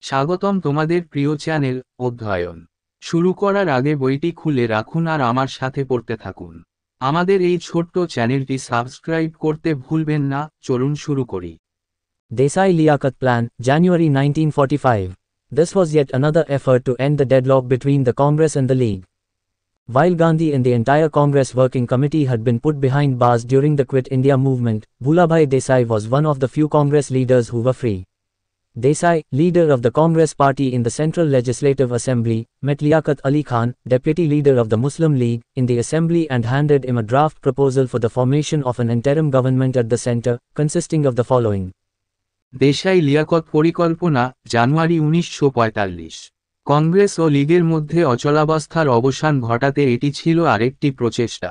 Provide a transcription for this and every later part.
স্বাগতম তোমাদের প্রিয় চ্যানেল অধ্যয়ন শুরু করার আগে বইটি খুলে রাখুন আর আমার সাথে পড়তে থাকুন। আমাদের এই ছোট্ট চ্যানেলটি সাবস্ক্রাইব করতে ভুলবেন না। চলুন শুরু করি। Desai-Liaquat Plan, January 1945. This was yet another effort to end the deadlock between the Congress and the League. While Gandhi and the entire Congress Working Committee had been put behind bars during the Quit India movement, Bhulabhai Desai was one of the few Congress leaders who were free. Desai, leader of the Congress party in the Central Legislative Assembly, met Liaquat Ali Khan, deputy leader of the Muslim League, in the assembly and handed him a draft proposal for the formation of an interim government at the center, consisting of the following. Desai Liaquat পরিকল্পনা, জানুয়ারি 1945। কংগ্রেস ও লীগের মধ্যে অচলাবস্থার অবসান ঘটাতে এটি ছিল আরেকটি প্রচেষ্টা।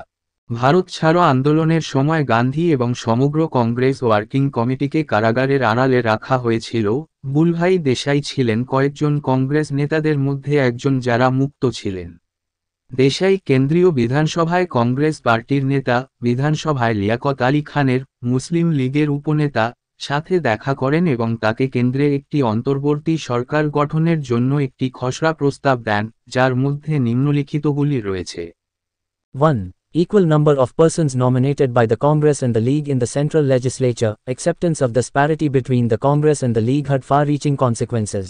ভারত ছাড়ো আন্দোলনের সময় গান্ধী এবং সমগ্র কংগ্রেস ওয়ার্কিং কমিটিকে কারাগারের আড়ালে রাখা হয়েছিল। বুলভাই দেশাই ছিলেন কয়েকজন কংগ্রেস নেতাদের মধ্যে একজন যারা মুক্ত ছিলেন। দেশাই কেন্দ্রীয় বিধানসভায় কংগ্রেস পার্টির নেতা, বিধানসভায় লিয়াকত আলী খানের, মুসলিম লীগের উপনেতা, সাথে দেখা করেন এবং তাকে কেন্দ্রে একটি অন্তর্বর্তী সরকার গঠনের জন্য একটি খসড়া প্রস্তাব দেন, যার মধ্যে নিম্নলিখিতগুলি রয়েছে। 1. Equal number of persons nominated by the Congress and the League in the central legislature. Acceptance of disparity between the Congress and the League had far-reaching consequences.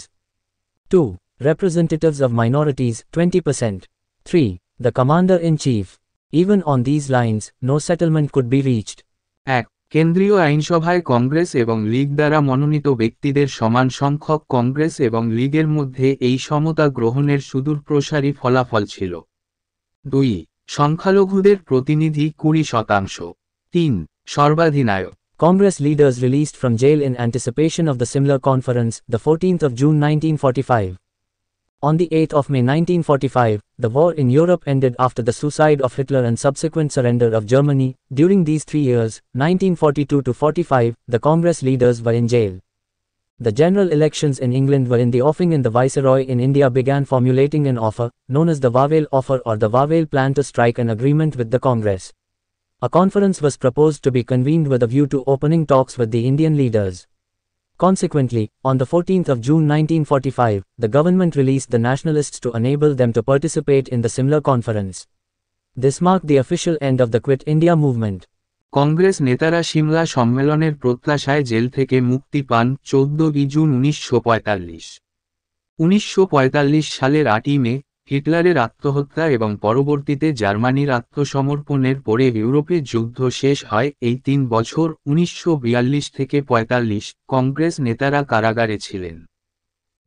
2. Representatives of minorities, 20%. 3. The commander-in-chief. Even on these lines, no settlement could be reached. 1. কেন্দ্রীয় আইনসভায় কংগ্রেস এবং লীগ দ্বারা মনোনীত ব্যক্তিদের সমান সংখ্যক কংগ্রেস এবং লীগের মধ্যে এই সমতা গ্রহণের সুদূরপ্রসারী ফলাফল ছিল। 2. সংখ্যালঘুদের প্রতিনিধি 20%। 3. সর্বাধিনায়ক। Congress leaders released from jail in anticipation of the Simla Conference, the 14th of June 1945. On the 8th of May 1945, the war in Europe ended after the suicide of Hitler and subsequent surrender of Germany. During these 3 years, 1942 to 45, the Congress leaders were in jail. The general elections in England were in the offing and the Viceroy in India began formulating an offer, known as the Wavell Offer or the Wavell Plan to strike an agreement with the Congress. A conference was proposed to be convened with a view to opening talks with the Indian leaders. Consequently, on the 14th of June 1945, the government released the nationalists to enable them to participate in the Simla Conference. This marked the official end of the Quit India movement. Congress নেতারা সিমলা সম্মেলনের প্রত্যাশায় jail থেকে মুক্তি পান 14 June 1945। 1945 সালের 8 মে, হিটলারের আত্মহত্যা এবং পরবর্তীতে জার্মানির আত্মসমর্পণের পরে ইউরোপে যুদ্ধ শেষ হয়। এই 3 বছর 1942 থেকে 45 কংগ্রেস নেতারা কারাগারে ছিলেন।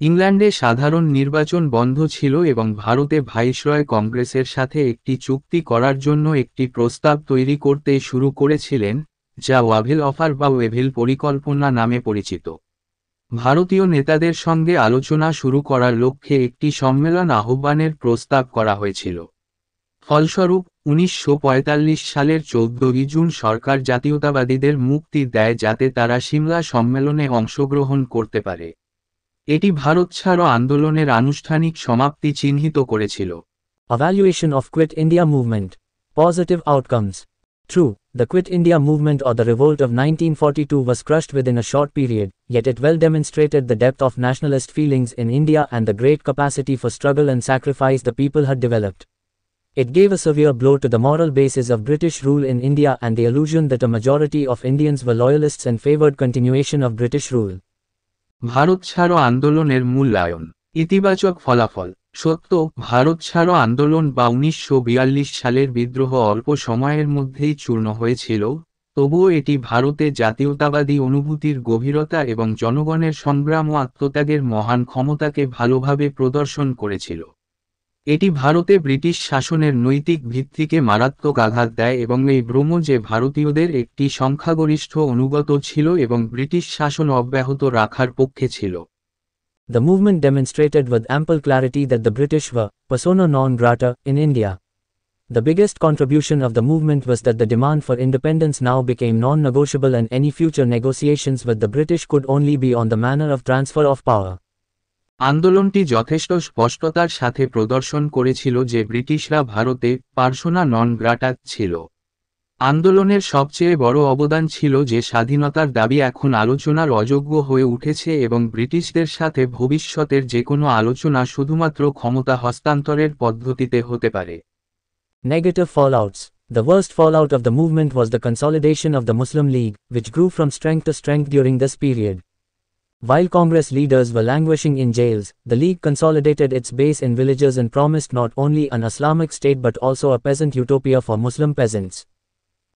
ইংল্যান্ডে সাধারণ নির্বাচন বন্ধ ছিল এবং ভারতে ভাইসরয় কংগ্রেসের সাথে একটি চুক্তি করার জন্য একটি প্রস্তাব তৈরি করতে শুরু করেছিলেন, যা ওয়াভেল অফার বা ওয়েভেল পরিকল্পনা নামে পরিচিত। ভারতীয় নেতাদের সঙ্গে আলোচনা শুরু করার লক্ষ্যে একটি সম্মেলন আহ্বানের প্রস্তাব করা হয়েছিল। ফলস্বরূপ 1945 সালের 14 জুন সরকার জাতীয়তাবাদীদের মুক্তি দেয় যাতে তারা সিমলা সম্মেলনে অংশগ্রহণ করতে পারে। এটি ভারত ছাড়ো আন্দোলনের আনুষ্ঠানিক সমাপ্তি চিহ্নিত করেছিল। Evaluation of Quit India movement. Positive outcomes. True, the Quit India movement or the revolt of 1942 was crushed within a short period, yet it well demonstrated the depth of nationalist feelings in India and the great capacity for struggle and sacrifice the people had developed. It gave a severe blow to the moral basis of British rule in India and the illusion that a majority of Indians were loyalists and favoured continuation of British rule. Bharat ছাড়ো আন্দোলনের মূল্যায়ন, ইতিবাচক ফলাফল। সত্য, ভারত ছাড়ো আন্দোলন বা 1942 সালের বিদ্রোহ অল্প সময়ের মধ্যেই চূর্ণ হয়েছিল, তবুও এটি ভারতে জাতীয়তাবাদী অনুভূতির গভীরতা এবং জনগণের সংগ্রাম ও আত্মত্যাগের মহান ক্ষমতাকে ভালোভাবে প্রদর্শন করেছিল। এটি ভারতে ব্রিটিশ শাসনের নৈতিক ভিত্তিকে মারাত্মক আঘাত দেয় এবং এই ভ্রম যে ভারতীয়দের একটি সংখ্যাগরিষ্ঠ অনুগত ছিল এবং ব্রিটিশ শাসন অব্যাহত রাখার পক্ষে ছিল। The movement demonstrated with ample clarity that the British were persona non grata in India. The biggest contribution of the movement was that the demand for independence now became non-negotiable and any future negotiations with the British could only be on the manner of transfer of power. আন্দোলনটি যথেষ্ট স্পষ্টতার সাথে প্রদর্শন করেছিল যে ব্রিটিশরা ভারতে persona নন গ্রাটা ছিল। আন্দোলনের সবচেয়ে বড় অবদান ছিল যে স্বাধীনতার দাবি এখন আলোচনার অযোগ্য হয়ে উঠেছে এবং ব্রিটিশদের সাথে ভবিষ্যতের যে কোনো আলোচনা শুধুমাত্র ক্ষমতা হস্তান্তরের পদ্ধতিতে হতে পারে। Negative fallouts. The worst fallout of the movement was the consolidation of the Muslim League, which grew from strength to strength during this period. While Congress leaders were languishing in jails, the League consolidated its base in villages and promised not only an Islamic state but also a peasant utopia for Muslim peasants.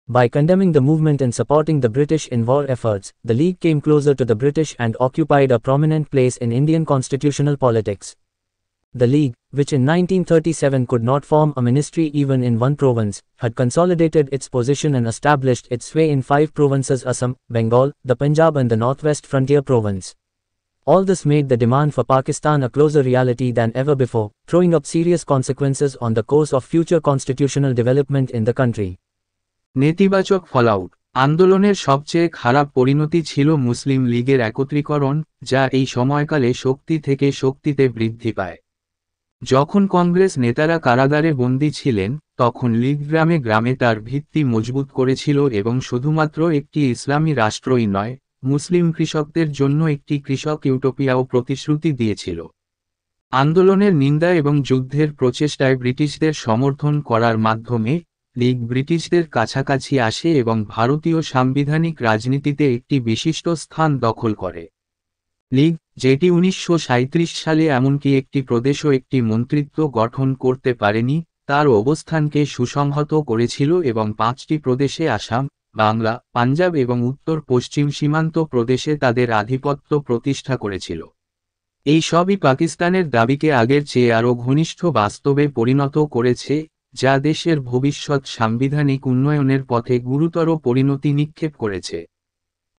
By condemning the movement and supporting the British in war efforts, the League came closer to the British and occupied a prominent place in Indian constitutional politics. The League, which in 1937 could not form a ministry even in one province, had consolidated its position and established its sway in 5 provinces: Assam, Bengal, the Punjab and the Northwest Frontier Province. All this made the demand for Pakistan a closer reality than ever before, throwing up serious consequences on the course of future constitutional development in the country. নেতিবাচক ফলাউট। আন্দোলনের সবচেয়ে খারাপ পরিণতি ছিল মুসলিম লীগের একত্রীকরণ, যা এই সময়কালে শক্তি থেকে শক্তিতে বৃদ্ধি পায়। যখন কংগ্রেস নেতারা কারাগারে বন্দী ছিলেন, তখন লীগ গ্রামে গ্রামে তার ভিত্তি মজবুত করেছিল এবং শুধুমাত্র একটি ইসলামী রাষ্ট্রই নয়, মুসলিম কৃষকদের জন্য একটি কৃষক ইউটোপিয়াও প্রতিশ্রুতি দিয়েছিল। আন্দোলনের নিন্দা এবং যুদ্ধের প্রচেষ্টায় ব্রিটিশদের সমর্থন করার মাধ্যমে লীগ ব্রিটিশদের কাছাকাছি আসে এবং ভারতীয় সাংবিধানিক রাজনীতিতে একটি বিশিষ্ট স্থান দখল করে। লীগ, যেটি 1937 সালে এমনকি একটি প্রদেশও একটি মন্ত্রিত্ব গঠন করতে পারেনি, তার অবস্থানকে সুসংহত করেছিল এবং 5টি প্রদেশে আসাম, বাংলা, পাঞ্জাব এবং উত্তর পশ্চিম সীমান্ত প্রদেশে তাদের আধিপত্য প্রতিষ্ঠা করেছিল। এই সবই পাকিস্তানের দাবিকে আগের চেয়ে আরও ঘনিষ্ঠ বাস্তবে পরিণত করেছে, যা দেশের ভবিষ্যৎ সাংবিধানিক উন্নয়নের পথে গুরুতর পরিণতি নিক্ষেপ করেছে।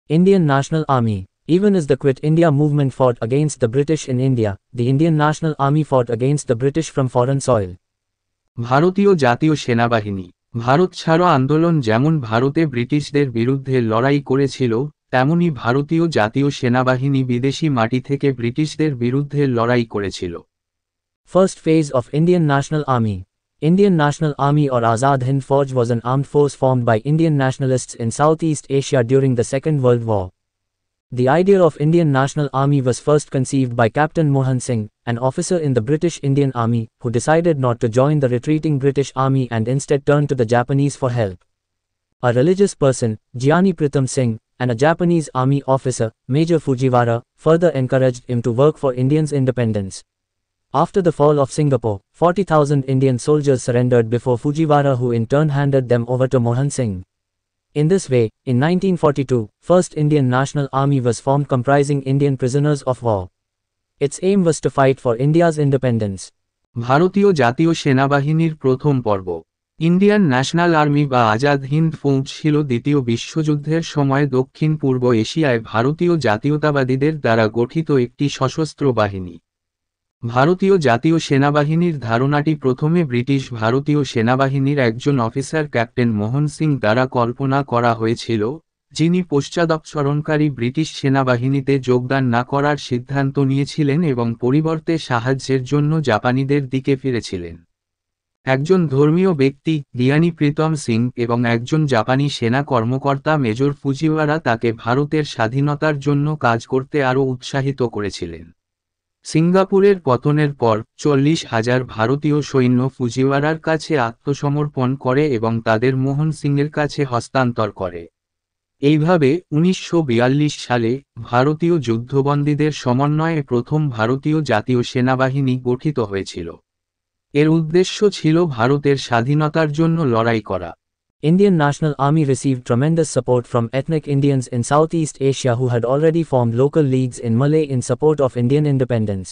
Indian National Army. Even as the Quit India movement fought against the British in India, the Indian National Army fought against the British from foreign soil. ভারতীয় জাতীয় সেনাবাহিনী। ভারত ছাড়ো আন্দোলন যেমন ভারতে ব্রিটিশদের বিরুদ্ধে লড়াই করেছিল, তেমনি ভারতীয় জাতীয় সেনাবাহিনী বিদেশি মাটি থেকে ব্রিটিশদের বিরুদ্ধে লড়াই করেছিল। First phase of Indian National Army. Indian National Army or Azad Hind Fauj was an armed force formed by Indian nationalists in Southeast Asia during the Second World War. The idea of Indian National Army was first conceived by Captain Mohan Singh, an officer in the British Indian Army, who decided not to join the retreating British Army and instead turned to the Japanese for help. A religious person, Giani Pritam Singh, and a Japanese army officer, Major Fujiwara, further encouraged him to work for Indians' independence. After the fall of Singapore, 40,000 Indian soldiers surrendered before Fujiwara, who in turn handed them over to Mohan Singh. In this way, in 1942, First Indian National Army was formed comprising Indian prisoners of war. Its aim was to fight for India's independence. ভারতীয় জাতীয় সেনাবাহিনীর প্রথম পর্ব। Indian national army বা আজাদ হিন্দ ফৌজ ছিল দ্বিতীয় বিশ্বযুদ্ধের সময় দক্ষিণ পূর্ব এশিয়ায় ভারতীয় জাতীয়তাবাদীদের দ্বারা গঠিত একটি সশস্ত্র বাহিনী। ভারতীয় জাতীয় সেনাবাহিনীর ধারণাটি প্রথমে ব্রিটিশ ভারতীয় সেনাবাহিনীর একজন অফিসার ক্যাপ্টেন মোহন সিং দ্বারা কল্পনা করা হয়েছিল, যিনি পশ্চাদপসরণকারী ব্রিটিশ সেনাবাহিনীতে যোগদান না করার সিদ্ধান্ত নিয়েছিলেন এবং পরিবর্তে সাহায্যের জন্য জাপানিদের দিকে ফিরেছিলেন। একজন ধর্মীয় ব্যক্তি, গিয়ানি প্রীতম সিং, এবং একজন জাপানি সেনা কর্মকর্তা মেজর ফুজিওয়ারা তাকে ভারতের স্বাধীনতার জন্য কাজ করতে আরও উৎসাহিত করেছিলেন। সিঙ্গাপুরের পতনের পর 40,000 ভারতীয় সৈন্য ফুজিওয়ারার কাছে আত্মসমর্পণ করে এবং তাদের মোহন সিংয়ের কাছে হস্তান্তর করে। এইভাবে 1942 সালে ভারতীয় যুদ্ধবন্দীদের সমন্বয়ে প্রথম ভারতীয় জাতীয় সেনাবাহিনী গঠিত হয়েছিল। এর উদ্দেশ্য ছিল ভারতের স্বাধীনতার জন্য লড়াই করা। Indian National Army received tremendous support from ethnic Indians in Southeast Asia who had already formed local leagues in Malay in support of Indian independence.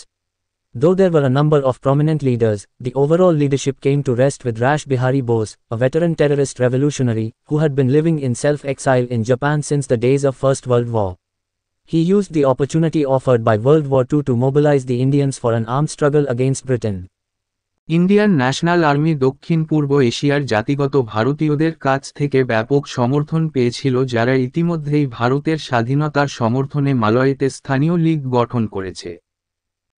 Though there were a number of prominent leaders, the overall leadership came to rest with Rash Bihari Bose, a veteran terrorist revolutionary, who had been living in self-exile in Japan since the days of First World War. He used the opportunity offered by World War II to mobilize the Indians for an armed struggle against Britain. Indian national army দক্ষিণ পূর্ব এশিয়ার জাতিগত ভারতীয়দের কাছ থেকে ব্যাপক সমর্থন পেয়েছিল, যারা ইতিমধ্যেই ভারতের স্বাধীনতার সমর্থনে মালয়েতে স্থানীয় লীগ গঠন করেছে।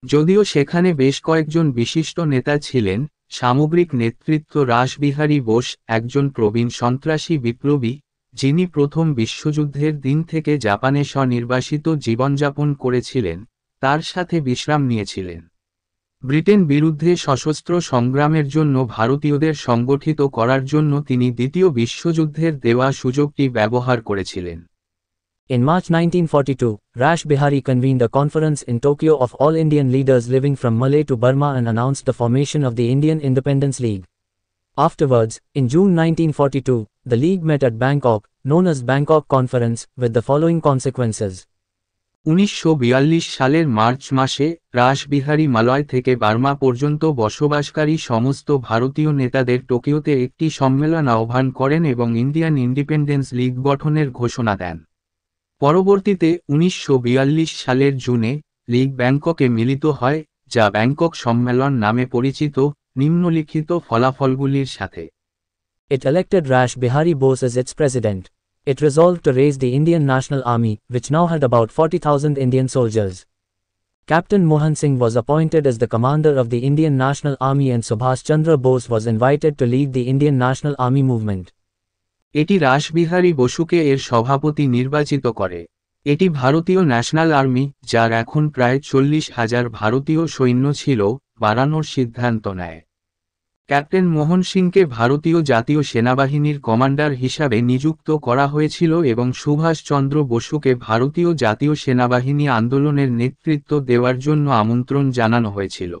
যদিও সেখানে বেশ কয়েকজন বিশিষ্ট নেতা ছিলেন, সামগ্রিক নেতৃত্ব রাসবিহারী বোস একজন প্রবীণ সন্ত্রাসী বিপ্লবী, যিনি প্রথম বিশ্বযুদ্ধের দিন থেকে জাপানে স্বনির্বাসিত জীবনযাপন করেছিলেন, তার সাথে বিশ্রাম নিয়েছিলেন। ব্রিটেন বিরুদ্ধে সশস্ত্র সংগ্রামের জন্য ভারতীয়দের সংগঠিত করার জন্য তিনি দ্বিতীয় বিশ্বযুদ্ধের দেওয়া সুযোগটি ব্যবহার করেছিলেন। In March 1942, Rash Bihari convened a conference in Tokyo of all Indian leaders living from Malay to Burma and announced the formation of the Indian Independence League. Afterwards, in June 1942, the League met at Bangkok, known as Bangkok Conference, with the following consequences. 1942 সালের March মাসে রাসবিহারী মালয় থেকে Burma পর্যন্ত বসবাসকারী সমস্ত ভারতীয় নেতাদের টোকিওতে একটি সম্মেলন আহ্বান করেন এবং ইন্ডিয়ান ইন্ডিপেন্ডেন্স লীগ গঠনের ঘোষণা দেন। পরবর্তীতে 1942 সালের জুনে লীগ ব্যাংককে মিলিত হয়, যা ব্যাংকক সম্মেলন নামে পরিচিত, নিম্নলিখিত ফলাফলগুলির সাথে। It elected Rash Bihari Bose as its president. It resolved to raise the Indian National Army, which now had about 40,000 Indian soldiers. Captain Mohan Singh was appointed as the commander of the Indian National Army and Subhash Chandra Bose was invited to lead the Indian National Army movement. এটি রাসবিহারী বসুকে এর সভাপতি নির্বাচিত করে। এটি ভারতীয় national army, যার এখন প্রায় 40,000 ভারতীয় সৈন্য ছিল, বাড়ানোর সিদ্ধান্ত নেয়। ক্যাপ্টেন মোহন সিংকে ভারতীয় জাতীয় সেনাবাহিনীর কমান্ডার হিসাবে নিযুক্ত করা হয়েছিল এবং সুভাষ চন্দ্র বসুকে ভারতীয় জাতীয় সেনাবাহিনী আন্দোলনের নেতৃত্ব দেওয়ার জন্য আমন্ত্রণ জানানো হয়েছিল।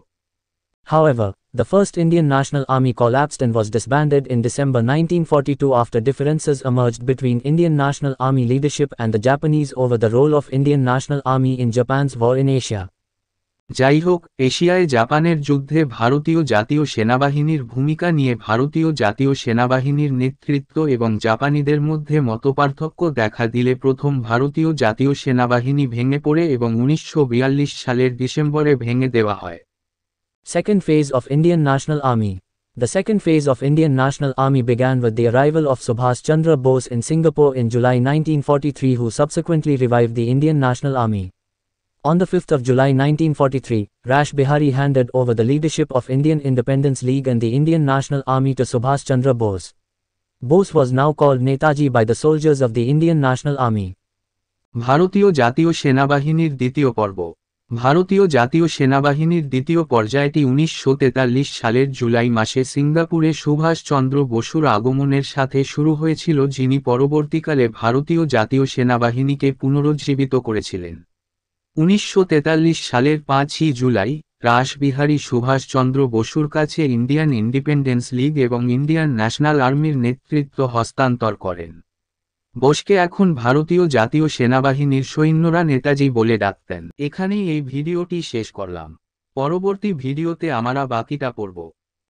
However, the First Indian National Army collapsed and was disbanded in December 1942 after differences emerged between Indian National Army leadership and the Japanese over the role of Indian National Army in Japan's war in Asia. যাই হোক, এশিয়ায় জাপানের যুদ্ধে ভারতীয় জাতীয় সেনাবাহিনীর ভূমিকা নিয়ে ভারতীয় জাতীয় সেনাবাহিনীর নেতৃত্ব এবং জাপানিদের মধ্যে মতপার্থক্য দেখা দিলে প্রথম ভারতীয় জাতীয় সেনাবাহিনী ভেঙে পড়ে এবং 1942 সালের ডিসেম্বরে ভেঙে দেওয়া হয়। Second phase of Indian National Army. The second phase of Indian National Army began with the arrival of Subhash Chandra Bose in Singapore in July 1943, who subsequently revived the Indian National Army. On the 5th of July 1943, Rash Bihari handed over the leadership of Indian Independence League and the Indian National Army to Subhash Chandra Bose. Bose was now called Netaji by the soldiers of the Indian National Army. ভারতীয় জাতীয় সেনাবাহিনীর দ্বিতীয় পর্ব। ভারতীয় জাতীয় সেনাবাহিনীর দ্বিতীয় পর্যায়টি 1943 সালের জুলাই মাসে সিঙ্গাপুরে সুভাষ চন্দ্র বসুর আগমনের সাথে শুরু হয়েছিল, যিনি পরবর্তীকালে ভারতীয় জাতীয় সেনাবাহিনীকে পুনরুজ্জীবিত করেছিলেন। 1943 সালের 5ই জুলাই, রাসবিহারী সুভাষ চন্দ্র বসুর কাছে ইন্ডিয়ান ইন্ডিপেন্ডেন্স লীগ এবং ইন্ডিয়ান ন্যাশনাল আর্মির নেতৃত্ব হস্তান্তর করেন। বোসকে এখন ভারতীয় জাতীয় সেনাবাহিনীর সৈন্যরা নেতাজি বলে ডাকতেন। এখানেই এই ভিডিওটি শেষ করলাম। পরবর্তী ভিডিওতে আমরা বাকিটা পড়ব।